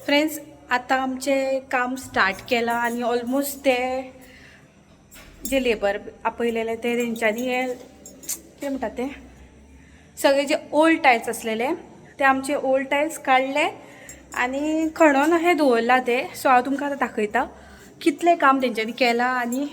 Friends, आता आमचे काम स्टार्ट केला आणि ऑलमोस्ट ते जे लेबर आपयलेले ते तेंच्यांनी हे कितें म्हणटात ते सगळे जे ओल्ड टायल्स असलेले ते आमचे ओल्ड टायल्स काडले आणि खणून हे दवरला ते. सो हांव तुमकां आतां दाखयता कितले काम तेंच्यांनी केलां आणि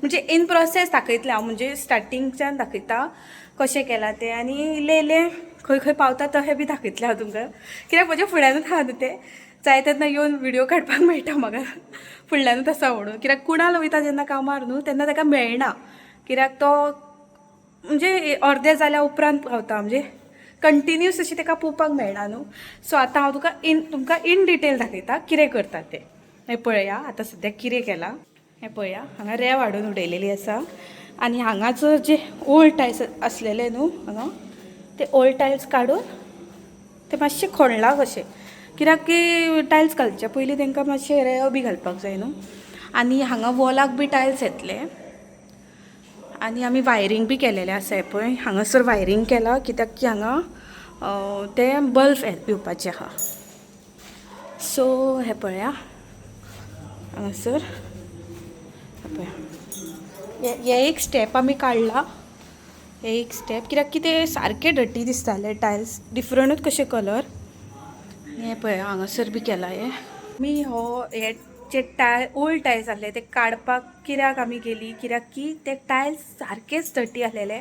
म्हणजे इन प्रोसेस दाखयतलें हांव, म्हणजे स्टार्टिंगच्यान दाखयता कशें केलां तें आनी इल्लें इल्लें खंय खंय पावता तशें बी दाखयतलें हांव तुमकां. कित्याक म्हज्या फुड्यानूच आहा न्हू ते, जाय तेन्ना येवन व्हिडिओ काडपाक मेळटा म्हाका फुडल्यानूच आसा म्हणून. कित्याक कुणाल वयता जेन्ना कामार न्हू तेन्ना ताका मेळना, कित्याक तो म्हणजे अर्दे जाल्या उपरांत पावता, म्हणजे कंटिन्यूस अशी ताका पोवपाक मेळना न्हू. सो आतां हांव तुमकां इन डिटेल दाखयता कितें करता तें. हें पळया आतां सद्याक कितें केलां हें पळया. हांगा रेंव हाडून उडयलेली आसा आनी हांगाचो जे ओल्ड टायल्स आसलेले न्हू हांगा ते ओल्ड टायल्स काडून ते मातशे खणला कशें, कित्याक की टायल्स घालचे पयलीं तांकां मातशे रेंव बी घालपाक जाय न्हू. आनी हांगा वॉलाक बी टायल्स येतले आनी आमी वायरींग बी केलेलें आसा. हें पळय हांगासर वायरींग केलां कित्याक की हांगा ते बल्ब येवपाचे आहा. सो हें पळया हांगासर हे एक स्टेप आमी काडला. हे एक स्टेप कित्याक की ते सारके डटी दिसताले टायल्स, डिफरंटूच कशे कलर. हें पळय हांगासर बी केला हे. मी हे जे ओल्ड टायल्स आहले ते काडपाक कित्याक आमी गेली, कित्याक की ते टायल्स सारकेच डटी आहलेले.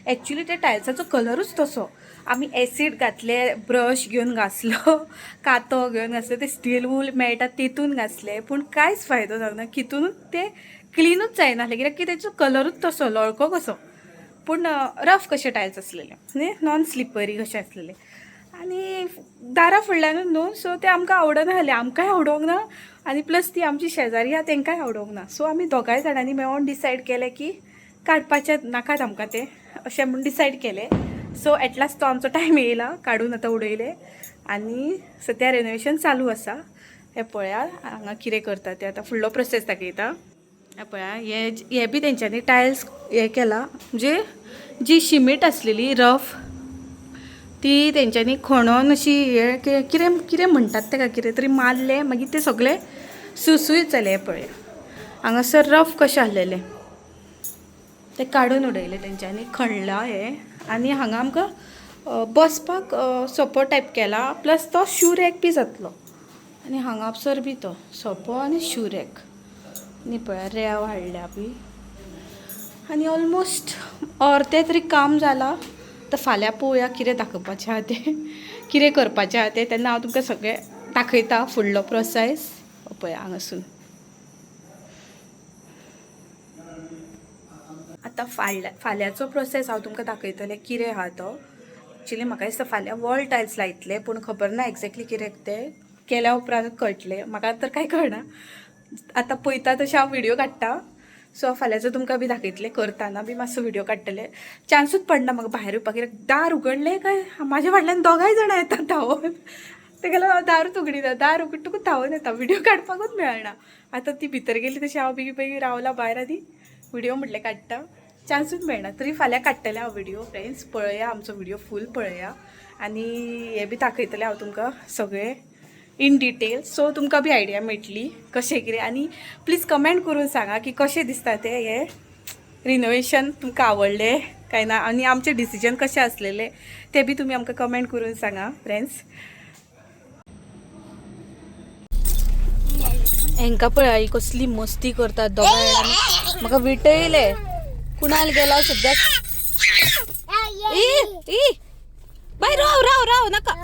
एक्चुली ते टायल्साचो कलरूच तसो. आमी एसीड घातले, ब्रश घेवन घासलो, कातो घेवन घासलो, ते स्टील वूल मेळटा तितून घासले, पूण कांयच फायदो जावना. कितूनच ते क्लिनूच जायनासले कित्याक की तेचो कलरूच तसो लळको कसो. पूण रफ कशे टायल्स आसलेले न्ही, नॉन स्लिपरी कशे आसलेले आनी दारा फुडल्यानूच न्हू. सो ते आमकां आवडना जालें, आमकांय आवडोंक ना आनी प्लस ती आमची शेजारी आहा तांकांय आवडोंक ना. सो आमी दोगांय जाणांनी मेळोन डिसायड केलें की काडपाचें नाकात आमकां ते अशें म्हूण डिसायड केलें. सो एट लास्ट तो आमचो टायम येयला, काडून आतां उडयले आनी सद्या रेनोवेशन चालू आसा. हें पळया हांगा कितें करता तें आतां फुडलो प्रोसेस दाखयता. हें पळया हे बी तेंच्यांनी टायल्स हें केलां, म्हणजे जी शिमीट आसलेली रफ ती तेंच्यांनी खणून अशी हे कितें कितें म्हणटात तेका कितें तरी मारलें, मागीर ते सगळे सुसूयत जाले. हें पळया हांगासर रफ कशें आहलेले ते काडून उडयले तेंच्यांनी, खणला हे. आनी हांगा आमकां बसपाक सोपो टायप केला, प्लस तो शू रॅक बी जातलो. आनी हांगासर बी तो सोपो आनी शू रॅक आनी पळया रेंव हाडल्या बी. आनी ऑलमोस्ट अर्दें तरी काम जालां. आतां फाल्यां पळोवया कितें दाखोवपाचें आहा तें, कितें करपाचें आहा तें, तेन्ना हांव तुमकां सगळें दाखयता फुडलो प्रोसेस. पळया हांगासून आतां फाल्यांचो प्रोसेस हांव तुमकां दाखयतलें कितें आहा तो. एक्चुली म्हाका दिसता फाल्यां वॉल टायल्स लायतले, पूण खबर ना एक्झॅक्टली कित्याक तें केल्या उपरांत कळटलें. म्हाका तर कांय कळना, आतां पळयता तशें हांव व्हिडिओ काडटा. सो फाल्यांचो तुमकां बी दाखयतलें, करतना बी मातसो व्हिडिओ काडटलें. चान्सूच पडना म्हाका भायर येवपाक, कित्याक दार उगडलें काय म्हाज्या फाटल्यान दोगांय जाणां येतात धांवून. तेका लागून हांव दारूच उगडिना, दार उगडटकूच धांवून येता, व्हिडिओ काडपाकूच मेळना. आतां ती भितर गेली तशी हांव बेगी रावला भायर आनी व्हिडिओ म्हटलें काडटा, चान्सूच मेळना. तरी फाल्यां काडटलें हांव व्हिडिओ. फ्रेंड्स पळया आमचो व्हिडिओ फूल पळया आनी हें बी दाखयतलें हांव तुमकां सगळें इन डिटेल. सो तुमकां बी आयडिया मेळटली कशें कितें. आनी प्लीज कमेंट करून सांगा की कशें दिसता तें हें रिनोवेशन, तुमकां आवडलें काय ना आनी आमचें डिसिजन कशें आसलेलें तें बी तुमी आमकां कमेंट करून सांगा. फ्रेंड्स हेंकां पळय ही कसली मस्ती करतात दोगांय जाणां. म्हाका विटयले, कुणाल गेला सद्याक. बाय राव राव राव नाका,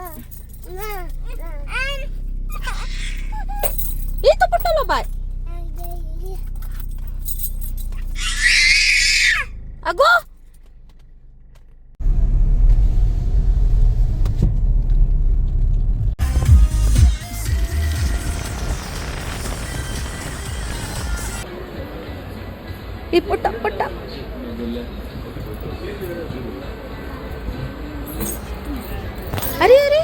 तो पडटलो बाय. अगो पट्टा पट्टा अरे अरे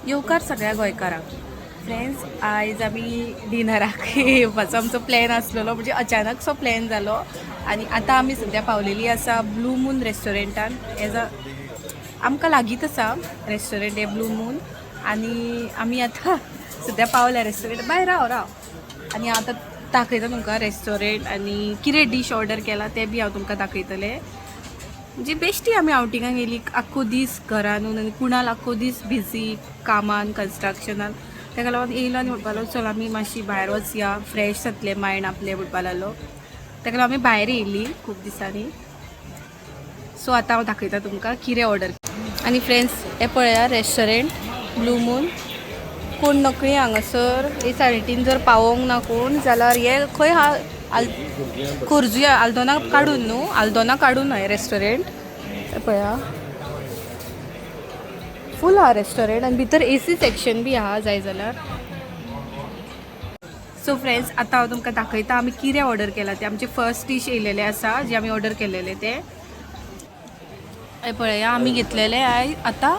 येवकार सगळ्या गोंयकारांक. फ्रेंड्स आयज आमी डिनराक येवपाचो आमचो प्लॅन आसलेलो म्हणजे अचानकसो प्लॅन जालो आनी आतां आमी सद्या पावलेली आसा ब्लू मून रेस्टॉरंटान. एज अ आमकां लागींच आसा रेस्टॉरंट हे ब्लू मून आनी आमी आतां सद्या पावल्या रेस्टॉरंट. भायर राव आनी हांव आतां दाखयता तुमकां रेस्टॉरंट आनी कितें डीश ऑर्डर केला तें बी हांव तुमकां दाखयतलें. म्हणजे बेश्टी आमी आउटिंगाक गेली आख्खो दीस घरानूच आनी कुणाल आख्खो दीस बिजी कामान कन्स्ट्रक्शनान ताका लागून येयलो आनी म्हणपा लागलो चल आमी मातशी भायर वचया फ्रेश जातलें मायंड आपलें म्हणपा लागलो. ताका लागून आमी भायर येयल्ली खूब दिसांनी. सो आतां हांव दाखयता तुमकां कितें ऑर्डर. आनी फ्रेंड्स हे पळया रेस्टॉरंट ब्लू मून. कोण नकळी हांगासर हे सायडीन जर पावोंक ना कोण जाल्यार हे खंय हा खोर्जुया आल्दोना काडून न्हू आल्दोना काडून हे रेस्टॉरंट. पळया फूल हा रेस्टॉरंट आनी भितर AC सेक्शन बी आहा जाय जाल्यार. सो फ्रेंड्स आतां हांव तुमकां दाखयता आमी कितें ऑर्डर केलां तें. आमचे फर्स्ट डीश येयलेलें आसा जे आमी ऑर्डर केलेलें तें. हे पळया आमी घेतलेलें आयज आतां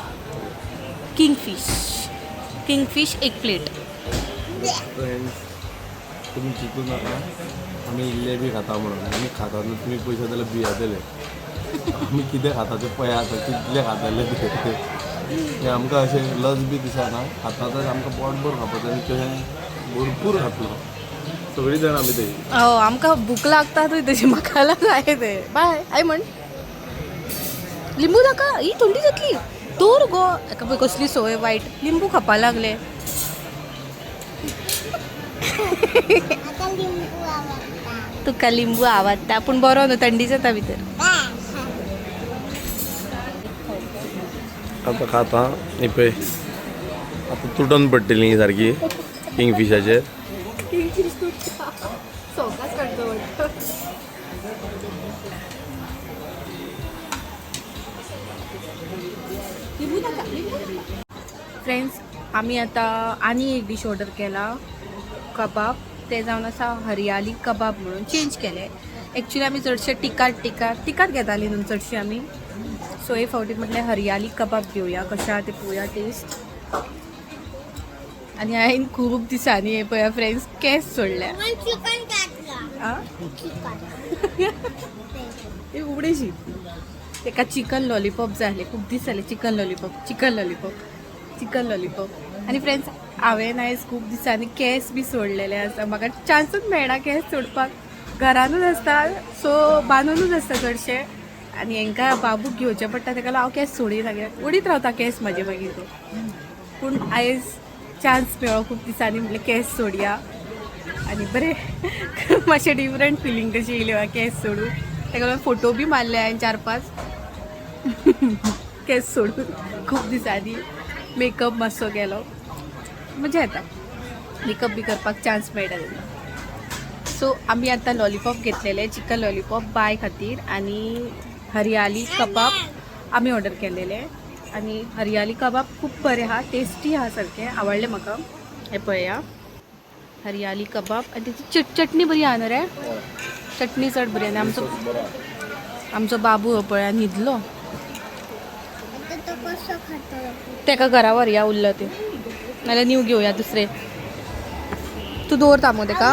किंगफीश एक प्लेट. तुम्ही चिंतू नाका आमी इल्ले बी खाता म्हणून. आमी खाता न्हू तुमी पयशे जाल्यार भियातले. आमी कितें खाता तें पळया आतां कितले खाताले ते आमकां अशें लज बी दिसना. खाता तर आमकां पोटभर खावपाचें आनी तशें भरपूर खातलो सगळीं जाण आमी ते. आमकां भूक लागतातूय तशी म्हाका जाय ते. बाय आय म्हण लिंबू नाका ही थंडी जातली दवर गो. एका पळय कसली सवय वायट लिंबू खावपा लागले. तुका लिंबू आवडटा पूण बरो न्हू थंडी जाता भितर. आतां खाता ही पळय आतां तुटून पडटली सारकी किंगफिशाचेर. फ्रेंड्स आमी आतां आनी एक डीश ऑर्डर केला कबाब. ते जावन आसा हरियाली कबाब म्हणून चेंज केले. एक्चुली आमी चडशे तिकाट घेताली न्हू चडशी आमी. सो हे फावटी म्हटल्यार हरियाली कबाब घेवया कशें ते पळोवया टेस्ट. आनी हांवें खूब दिसांनी हे पळया फ्रेंड्स केस सोडल्या. ते उगडेशी ताका चिकन लॉलीपॉप जाय आसलें खूब दीस जाले. चिकन लॉलीपॉप आनी फ्रेंड्स हांवें आयज खूब दिसांनी केस बी सोडलेले आसा. म्हाका चान्सूच मेळना केस सोडपाक. घरानूच आसता सो बांदूनूच आसता चडशे आनी हांकां बाबूक घेवचें पडटा ताका लागून हांव केस सोडिना कित्याक उडीत रावता केस म्हाजे मागीर. पूण आयज चान्स मेळ्ळो खूब दिसांनी म्हटलें केस सोडया आनी बरें मातशें डिफरंट फिलींग कशी येयली म्हाका केस सोडून. ताका लागून फोटो बी मारले हांवें 4-5 केस सोडून खूब दिसांनी. मेकअप मातसो केलो मजा येता मेकअप बी करपाक चान्स मेळटा तेन्ना. सो आमी आतां लॉलीपॉप घेतलेले चिकन लॉलीपॉप बाय खातीर आनी हरियाली कबाब आमी ऑर्डर केलेले. आनी हरियाली कबाब खूब बरें आहा टेस्टी आहा सारकें आवडलें म्हाका. हे पळया हरियाली कबाब आनी तेची चटणी बरी आहा न्हू रे. चटणी चड बरी आनी आमचो बाबू हो पळया न्हिदलो. ताका घरा व्हरया उरला ते नाल्यार न्यू घेवया दुसरे. तूं दवरता मगो ताका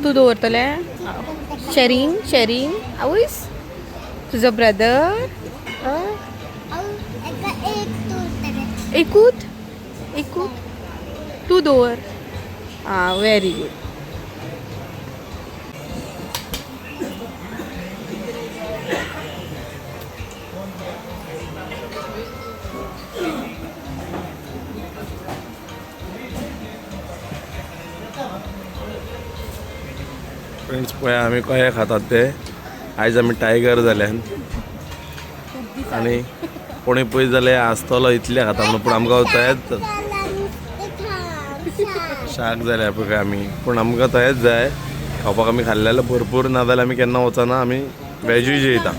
तूं दवरतलें शेरींग आवयस तुजो ब्रदर. एकूत तूं दवर. Very good. फ्रेंड्स पळया आमी कशें खातात ते. आयज आमी टायगर जाल्यान आनी कोणी पयस जाल्यार आसतलो इतले खाता म्हणून. पूण आमकां तहेच शाक जाल्या पळय आमी. पूण आमकां तहेच जाय खावपाक. आमी खाल्ले जाल्यार भरपूर ना जाल्यार आमी केन्ना वचना आमी वॅजूय जेयता.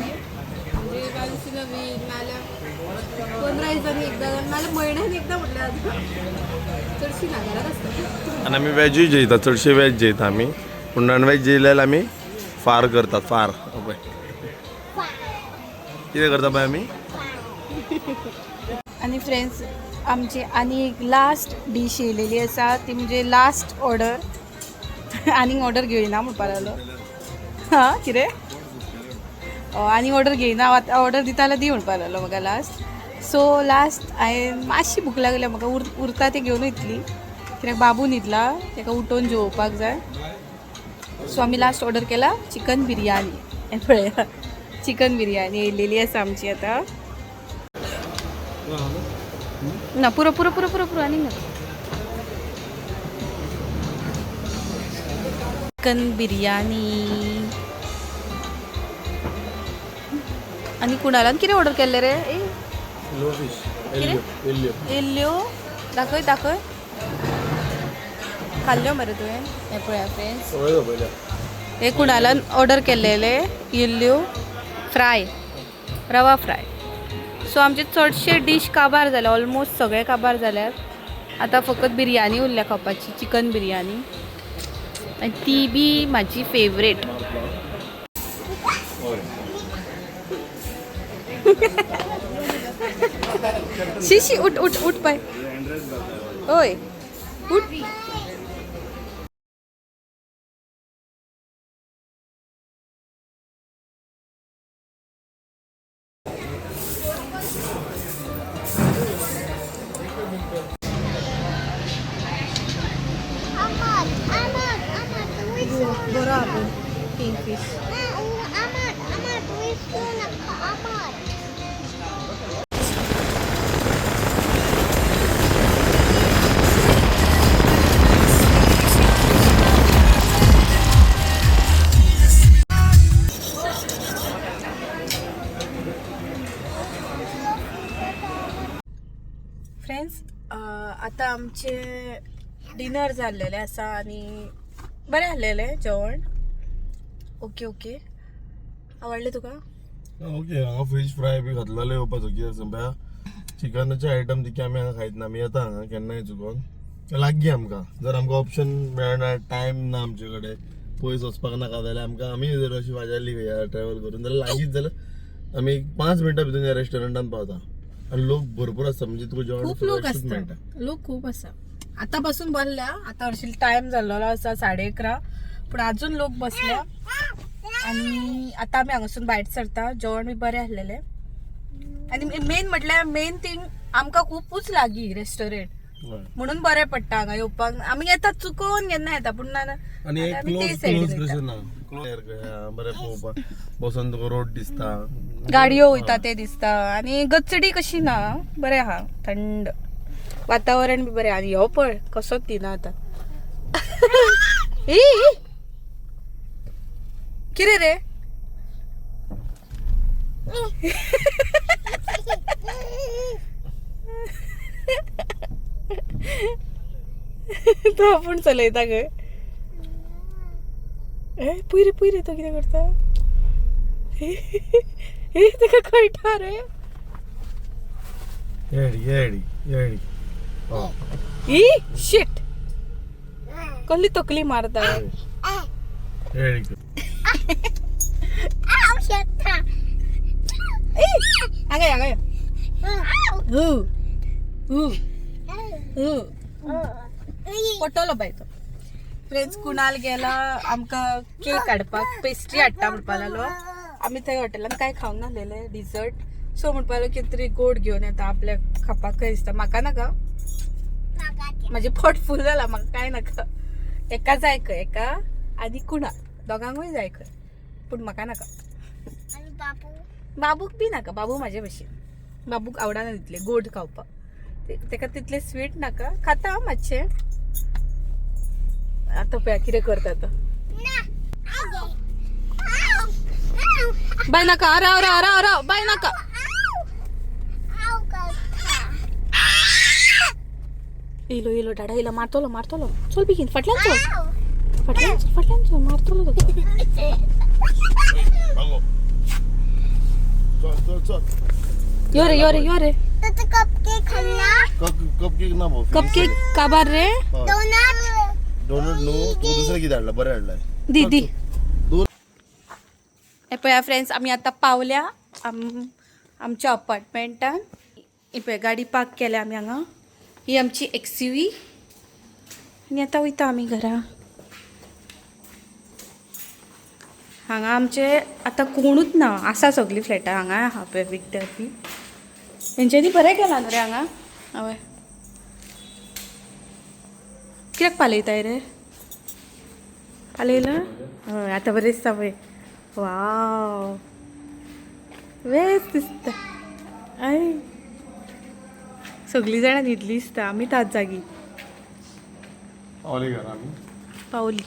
आनी आमी वॅजूय जेयता चडशे वॅज जेयता आमी. पूण नॉनवॅज जेयल्यार आमी फार करतात. फार पळय कितें करता पळय आमी. आनी फ्रेंड्स आमची आणि एक लास्ट डीश येयलेली आसा ती म्हणजे लास्ट ऑर्डर आनीक ऑर्डर घेयना म्हणपा लागलो हां कितें आनीक ऑर्डर घेयना ऑर्डर दिता जाल्यार दी म्हणपा लागलो म्हाका लास्ट सो लास्ट हांवें मातशी भूक लागल्या म्हाका उरता तें घेवन वयतली कित्याक बाबू न्हिदला ताका उठोवन जेवपाक जाय सो आमी लास्ट ऑर्डर केला चिकन बिरयानी हें पळया चिकन बिरयानी येयलेली आसा आमची आतां ना पुरो पुरो पुरो पुरो पुरो आनीक ना चिकन बिरयानी आणि कुणालान कितें ऑर्डर केल्ले रे येल्ल्यो दाखय दाखय खाल्ल्यो मरे तुवें हें पळया फ्रेंड्स हे कुणालान ऑर्डर केल्लेले येल्ल्यो फ्राय रवा फ्राय सो आमचे चडशे डीश काबार जाले ऑलमोस्ट सगळे काबार जाल्यात आतां फकत बिरयानी उरल्या खावपाची चिकन बिरयानी आनी ती बी म्हाजी फेवरेट शी उठ उठ उठ पाय ओय उठ बरो आपण किंगफिश फ्रेंड्स आता आमचे डिनर जाल्लेले आसा आनी बरें आसलेलें जेवण ओके ओके आवडलें तुका ओके हांगा फिश फ्राय बी घातलेले येवपाचो कित्याक सांग चिकनाचे आयटम तिके आमी हांगा खायत ना आमी येता हांगा केन्नाय चुकोन लागीं आमकां जर आमकां ऑप्शन मेळना टायम ना आमचे कडेन पयस वचपाक नाका जाल्यार आमकां आमी जर अशी वाजारली खंय ट्रॅव्हल करून जाल्यार लागींच जाल्यार आमी 5 मिनटां भितर ह्या रेस्टॉरंटान पावता आणि लोक भरपूर आसता म्हणजे तुका जेवण खूप लोक असतात लोक खूप आसा आता बसून बसल्या आता हरशील टाइम जाल्लो आसा 11:30 पूण अजून लोक बसल्या आणि आता आमी हांगासून भायर सरता जेवण बी बरें आसलेलें आणि मेन म्हटल्यार मेन थिंग आमकां खूपच लागीं रेस्टॉरंट म्हणून बरें पडटा हांगा येवपाक आमी येतात चुकोवन केन्ना येता पूण ना आणि एक क्लोज कशें ना बरें पळोवपाक बसून तुका रोड दिसता गाडयो वयता ते दिसता आणि गचडी कशी ना बरें आहा थंड वातावरण बी बरें आनी हो पळय कसोच दिना आतां कितें रे तो आपूण चलयता गे पयर पयर तो कितें करता तेका कळटा रे येडी ई शिट कसली तकली मारता येडी हांगा हांगा पटोलो बाय तो फ्रेंड्स कुणाल गेला आमकां केक काडपाक पेस्ट्री हाडटा म्हणपा लागलो आमी थंय हॉटेलान कांय खावंक नासलेले डिजर्ट सो म्हणपा लागलो कितें तरी गोड घेवन येता आपल्याक खावपाक खंय दिसता म्हाका नाका म्हाजें पोट फूल जाला म्हाका कांय नाका एका जाय खंय एका आनी कुणाल दोगांकूय जाय खंय पूण म्हाका नाका बाबूक बी नाका बाबू म्हाजे भशेन बाबूक आवडना तितले गोड खावपाक तेका तितले स्वीट नाका खाता मातशें आतां पळया कितें करता तो बाय नाका राव राव राव राव बाय नाका येलो येलो डाडा येला मारतलो मारतलो चल बेगीन फाटल्यान चल फाटल्यान चल मारतलो यो रे यो रे यो रे कपकेक ना भाऊ कपकेक काबार रे डोनट नो तू दुसरं किती हाडला बरं हाडलाय दी दी हे पळया फ्रेंड्स आमी आतां पावल्या आमच्या अपार्टमेंटान ही पळय गाडी पार्क केल्या आमी हांगा. ही आमची XUV आनी आतां वयता आमी घरा. हांगा आमचे आतां कोणूच ना, आसा सगळीं फ्लॅटां हांगा आहा पळय विकत्यार बी. तेंच्यांनी बरें केलां न्हू रे हांगा. हय कित्याक पालयताय रे? पालयलां? हय आतां बरें दिसता पळय. वाव बेस्ट दिसता. आय सगळीं जाणां न्हिदलीं दिसता, आमी त्याच जागी पावली घरा आमी. पावली.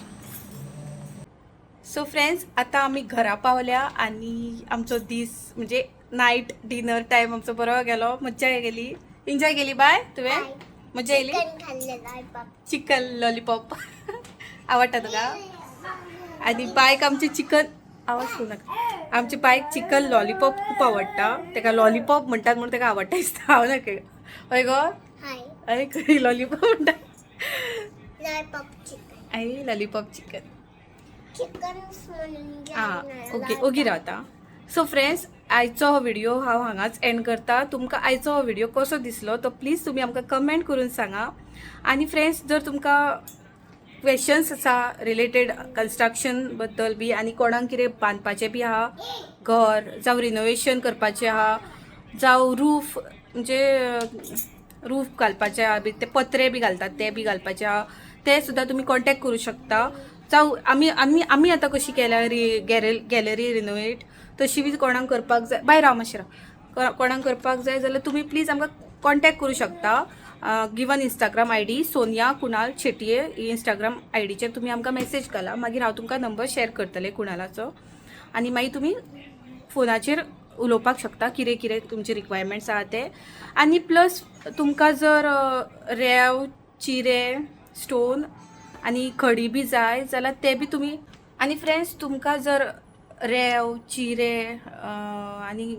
सो फ्रेंड्स आतां आमी घरा पावल्या आनी आमचो दीस म्हणजे नायट डिनर टायम आमचो बरो गेलो. मज्जा गेली, एन्जॉय केली. बाय तुवें मज्जा येयली. चिकन लॉलीपॉप आवडटा तुका? आनी बायक आमचे चिकन आवाज करूं नाका. आमची बायक चिकन लॉलीपॉप खूप आवडटा. तेका लॉलीपॉप म्हणटात म्हणून तेका आवडटा दिसता. हांव नाका हय गो हय खरी लॉलीपॉप म्हणटा. आई लॉलीपॉप चिकन ओके ओगी रावता. सो फ्रेंड्स आयचो हो व्हिडिओ हांव हांगाच एंड करता. तुमकां आयचो हो व्हिडिओ कसो दिसलो तो प्लीज तुमी आमकां कमेंट करून सांगा. आनी फ्रेंड्स जर तुमकां क्वेश्चन्स आसा रिलेटेड कन्स्ट्रक्शन बद्दल बी आनी कोणाक कितें बांदपाचें बी आहा घर जावं रिनोवेशन करपाचें आहा जावं रूफ म्हणजे रूफ घालपाचें आहा बी ते पत्रे बी घालतात ते बी घालपाचें आहा ते सुद्दां तुमी कॉन्टेक्ट करूं शकता. जावं आमी आतां कशी केल्या गॅलरी रिनोवेट तशी बी कोणाक करपाक जाय भायर राव मातशें राव कोणाक करपाक जाय जाल्यार तुमी प्लीज आमकां कॉन्टेक्ट करूं शकता. Given Instagram ID Sonia Kunal Shetye Instagram IDचेर तुमी आमकां मेसेज घाला. मागीर हांव तुमकां नंबर शेअर करतलें कुणालाचो आनी मागीर तुमी फोनाचेर उलोवपाक शकता कितें कितें तुमचे रिक्वायरमेंट्स आहा ते. आनी प्लस तुमकां जर रेव चिरे स्टोन आनी खडी बी जाय जाल्यार ते बी तुमी. आनी फ्रेंड्स तुमकां जर रेव चिरे आनी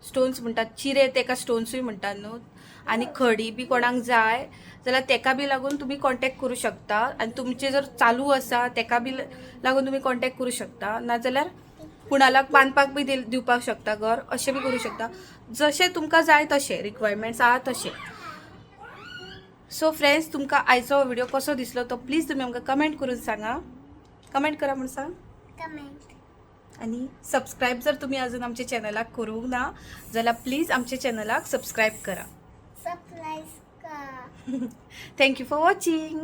स्टोन्स म्हणटात चिरे तेका स्टोन्सूय म्हणटात न्हू आनी खडी बी कोणाक जाय जाल्यार तेका बी लागून तुमी कॉन्टेक्ट करूं शकता. आनी तुमचे जर चालू आसा तेका बी लागून तुमी कॉन्टेक्ट करूं शकता. नाजाल्यार कुणालाक बांदपाक बी दिवपाक शकता घर अशें बी करूं शकता. जशें तुमकां जाय तशें रिक्वायरमेंट्स आहा तशें. सो फ्रेंड्स तुमकां आयचो व्हिडिओ कसो दिसलो तो प्लीज तुमी आमकां कमेंट करून सांगा. कमेंट करा म्हणून सांग. आणि सबस्क्राईब जर तुम्ही अजून आमच्या चॅनलाक करूंक ना जाल्यार प्लीज आमच्या चॅनलाक सबस्क्राईब करा. Thank you for watching.